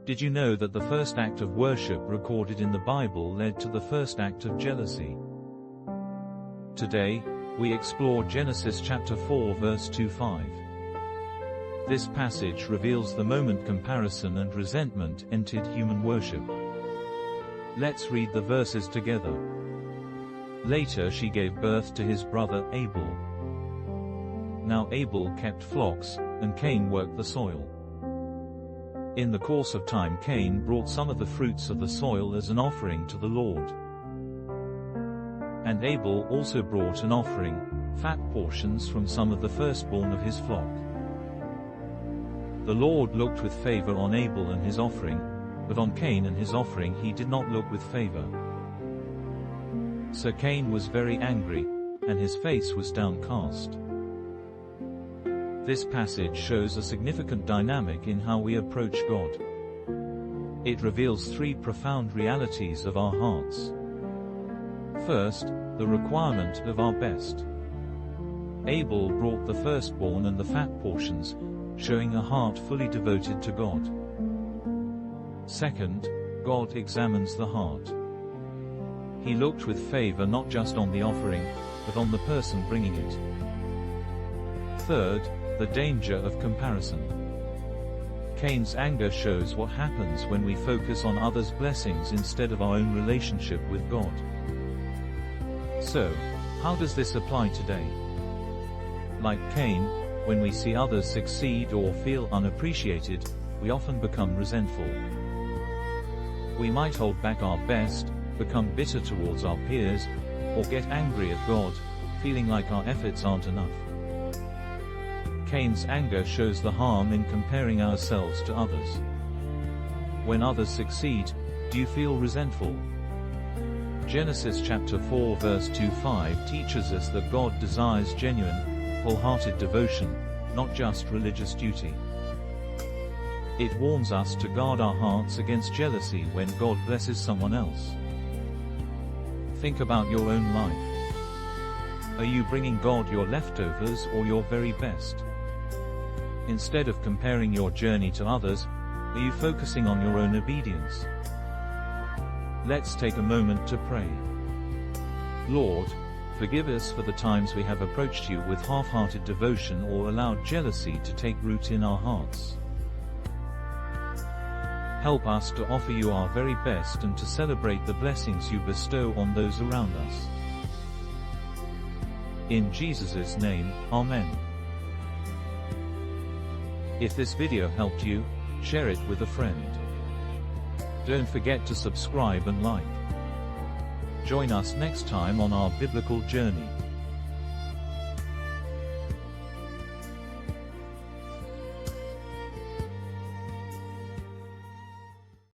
Did you know that the first act of worship recorded in the Bible led to the first act of jealousy? Today, we explore Genesis chapter 4 verse 2-5. This passage reveals the moment comparison and resentment entered human worship. Let's read the verses together. Later she gave birth to his brother Abel. Now Abel kept flocks, and Cain worked the soil. In the course of time Cain brought some of the fruits of the soil as an offering to the Lord. And Abel also brought an offering, fat portions from some of the firstborn of his flock. The Lord looked with favor on Abel and his offering, but on Cain and his offering he did not look with favor. So Cain was very angry, and his face was downcast. This passage shows a significant dynamic in how we approach God. It reveals three profound realities of our hearts. First, the requirement of our best. Abel brought the firstborn and the fat portions, showing a heart fully devoted to God. Second, God examines the heart. He looked with favor not just on the offering, but on the person bringing it. Third, the danger of comparison. Cain's anger shows what happens when we focus on others' blessings instead of our own relationship with God. So, how does this apply today? Like Cain, when we see others succeed or feel unappreciated, we often become resentful. We might hold back our best, become bitter towards our peers, or get angry at God, feeling like our efforts aren't enough. Cain's anger shows the harm in comparing ourselves to others. When others succeed, do you feel resentful? Genesis chapter 4 verse 2-5 teaches us that God desires genuine, wholehearted devotion, not just religious duty. It warns us to guard our hearts against jealousy when God blesses someone else. Think about your own life. Are you bringing God your leftovers or your very best? Instead of comparing your journey to others, are you focusing on your own obedience? Let's take a moment to pray. Lord, forgive us for the times we have approached you with half-hearted devotion or allowed jealousy to take root in our hearts. Help us to offer you our very best and to celebrate the blessings you bestow on those around us. In Jesus' name, Amen. If this video helped you, share it with a friend. Don't forget to subscribe and like. Join us next time on our biblical journey.